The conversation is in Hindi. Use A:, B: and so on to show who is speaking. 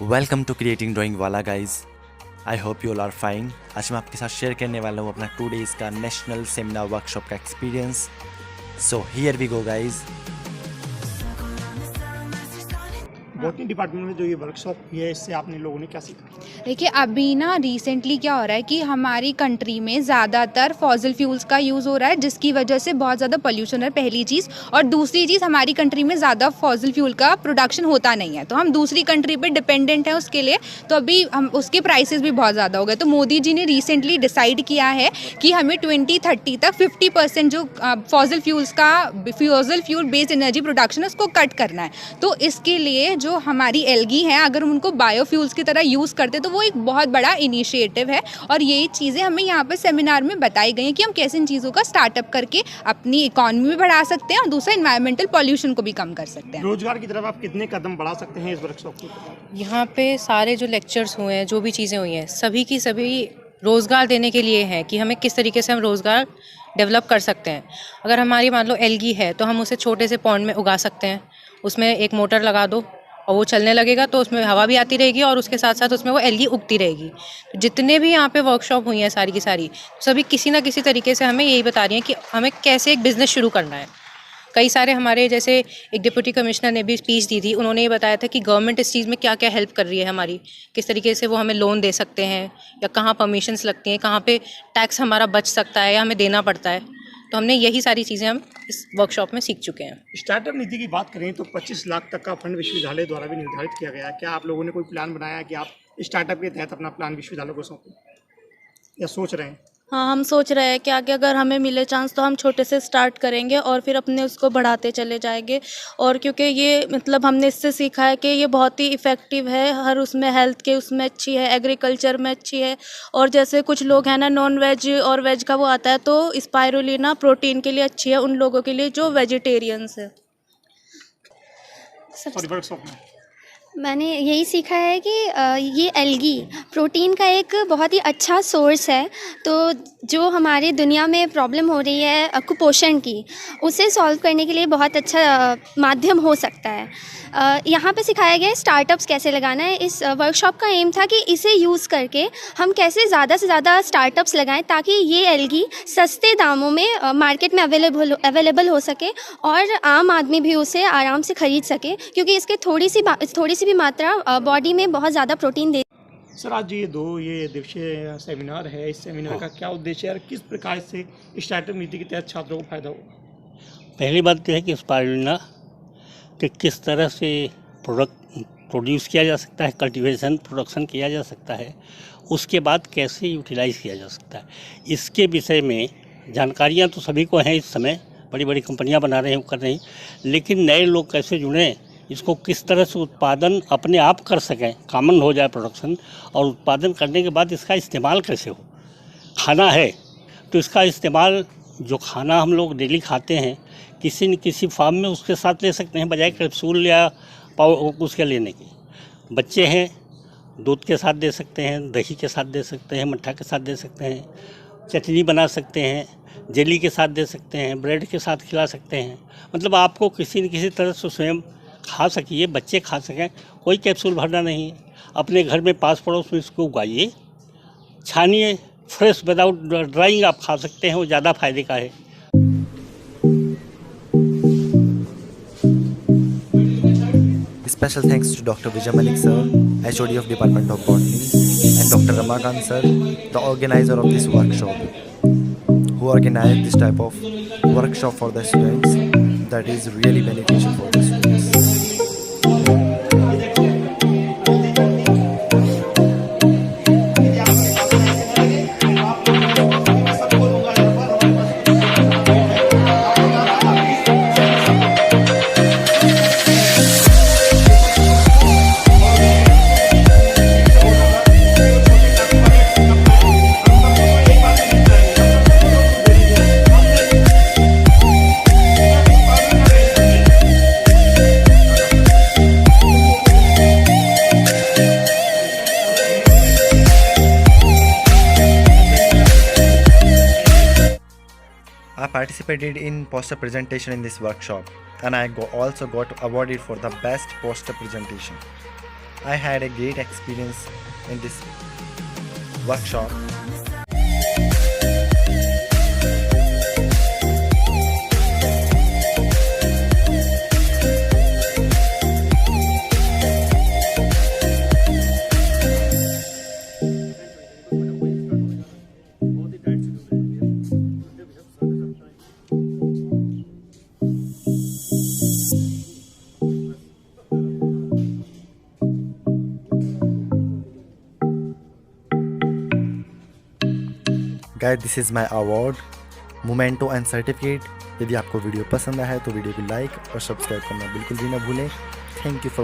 A: वेलकम टू क्रिएटिंग ड्राइंग वाला guys. I hope you all are fine. आज मैं आपके साथ शेयर करने वाला हूँ अपना 2 days का नेशनल सेमिनार वर्कशॉप का experience. So here we go guys.
B: Botany department में जो ये वर्कशॉप हुई है, इससे आपने लोगों ने क्या सीखा?
C: देखिए अभी ना रिसेंटली क्या हो रहा है कि हमारी कंट्री में ज़्यादातर फॉसिल फ्यूल्स का यूज़ हो रहा है, जिसकी वजह से बहुत ज़्यादा पोल्यूशन है, पहली चीज़। और दूसरी चीज़, हमारी कंट्री में ज़्यादा फॉसिल फ्यूल का प्रोडक्शन होता नहीं है, तो हम दूसरी कंट्री पे डिपेंडेंट हैं उसके लिए। तो अभी हम उसके प्राइसेस भी बहुत ज़्यादा हो गए। तो मोदी जी ने रिसेंटली डिसाइड किया है कि हमें 2030 तक 50% जो fossil fuel based energy production है उसको कट करना है। तो इसके लिए जो हमारी एल्गी हैं, अगर हम उनको बायोफ्यूल्स की तरह यूज़ करते तो वो एक बहुत बड़ा इनिशिएटिव है। और यही चीज़ें हमें यहाँ पर सेमिनार में बताई गई हैं कि हम कैसे इन चीज़ों का स्टार्टअप करके अपनी इकॉनमी भी बढ़ा सकते हैं और दूसरा इन्वायरमेंटल पॉल्यूशन को भी कम कर सकते हैं।
B: रोजगार की तरफ आप कितने कदम बढ़ा सकते हैं इस वर्कशॉप के?
D: यहाँ पे सारे जो लेक्चर्स हुए हैं, जो भी चीज़ें हुई हैं, सभी की सभी रोज़गार देने के लिए हैं कि हमें किस तरीके से हम रोज़गार डेवलप कर सकते हैं। अगर हमारी मान लो एल्गी है तो हम उसे छोटे से पॉन्ड में उगा सकते हैं। उसमें एक मोटर लगा दो और वो चलने लगेगा, तो उसमें हवा भी आती रहेगी और उसके साथ साथ उसमें वो एल्गी उगती रहेगी। तो जितने भी यहाँ पे वर्कशॉप हुई हैं सारी की सारी, सभी किसी ना किसी तरीके से हमें यही बता रही हैं कि हमें कैसे एक बिज़नेस शुरू करना है। कई सारे हमारे जैसे एक डिप्टी कमिश्नर ने भी स्पीच दी थी, उन्होंने ये बताया था कि गवर्नमेंट इस चीज़ में क्या क्या हेल्प कर रही है हमारी, किस तरीके से वो हमें लोन दे सकते हैं या कहाँ परमिशंस लगती हैं, कहाँ पे टैक्स हमारा बच सकता है या हमें देना पड़ता है। तो हमने यही सारी चीज़ें हम इस वर्कशॉप में सीख चुके हैं।
B: स्टार्टअप नीति की बात करें तो 25 लाख तक का फंड विश्वविद्यालय द्वारा भी निर्धारित किया गया है। क्या आप लोगों ने कोई प्लान बनाया है कि आप स्टार्टअप के तहत अपना प्लान विश्वविद्यालय को सौंपें, या सोच रहे हैं?
E: हाँ, हम सोच रहे हैं कि आगे अगर हमें मिले चांस तो हम छोटे से स्टार्ट करेंगे और फिर अपने उसको बढ़ाते चले जाएंगे। और क्योंकि ये मतलब हमने इससे सीखा है कि ये बहुत ही इफ़ेक्टिव है, हर उसमें हेल्थ के उसमें अच्छी है, एग्रीकल्चर में अच्छी है। और जैसे कुछ लोग हैं ना, नॉन वेज और वेज का वो आता है, तो स्पाइरुलिना प्रोटीन के लिए अच्छी है उन लोगों के लिए जो वेजिटेरियंस है।
B: सॉरी, वर्कशॉप में
F: मैंने यही सीखा है कि ये एल्गी प्रोटीन का एक बहुत ही अच्छा सोर्स है। तो जो हमारी दुनिया में प्रॉब्लम हो रही है कुपोषण की, उसे सॉल्व करने के लिए बहुत अच्छा माध्यम हो सकता है। यहाँ पे सिखाया गया है स्टार्टअप्स कैसे लगाना है। इस वर्कशॉप का एम था कि इसे यूज़ करके हम कैसे ज़्यादा से ज़्यादा स्टार्टअप्स लगाएं ताकि ये एल्गी सस्ते दामों में मार्केट में अवेलेबल हो सके और आम आदमी भी उसे आराम से ख़रीद सके, क्योंकि इसके थोड़ी सी भी मात्रा बॉडी में बहुत ज़्यादा प्रोटीन दे।
B: सर, आज ये दिवसीय सेमिनार है, इस सेमिनार का क्या उद्देश्य है और किस प्रकार से स्टार्टअप नीति के तहत छात्रों को फायदा होगा?
G: पहली बात तो है कि स्पाइरुलिना कि किस तरह से प्रोड्यूस किया जा सकता है, कल्टीवेशन प्रोडक्शन किया जा सकता है, उसके बाद कैसे यूटिलाइज़ किया जा सकता है, इसके विषय में जानकारियाँ तो सभी को हैं। इस समय बड़ी बड़ी कंपनियां बना रहे हैं, कर रही हैं, लेकिन नए लोग कैसे जुड़ें, इसको किस तरह से उत्पादन अपने आप कर सकें, कॉमन हो जाए प्रोडक्शन, और उत्पादन करने के बाद इसका इस्तेमाल कैसे हो। खाना है तो इसका इस्तेमाल, जो खाना हम लोग डेली खाते हैं, किसी न किसी फॉर्म में उसके साथ ले सकते हैं, बजाय कैप्सूल या उसके लेने की। बच्चे हैं, दूध के साथ दे सकते हैं, दही के साथ दे सकते हैं, मट्ठा के साथ दे सकते हैं, चटनी बना सकते हैं, जेली के साथ दे सकते हैं, ब्रेड के साथ खिला सकते हैं। मतलब आपको किसी न किसी तरह से स्वयं खा सकिए, बच्चे खा सकें, कोई कैप्सूल भरना नहीं है। अपने घर में पास पड़ोस में इसको उगाइए, छानिए, फ्रेश विदाउट ड्राइंग आप खा सकते हैं, वो ज़्यादा फायदे का है।
A: Special thanks to Dr. Vijay Malik sir, HOD of Department of Botany, and Dr. Ramakant sir, the organizer of this workshop, who organized this type of workshop for the students that is really beneficial for the students. I participated in poster presentation in this workshop, and I also got awarded for the best poster presentation. I had a great experience in this workshop. Guys, this is my award, memento and certificate. यदि आपको वीडियो पसंद आया है तो वीडियो को लाइक और सब्सक्राइब करना बिल्कुल भी ना भूलें। Thank you for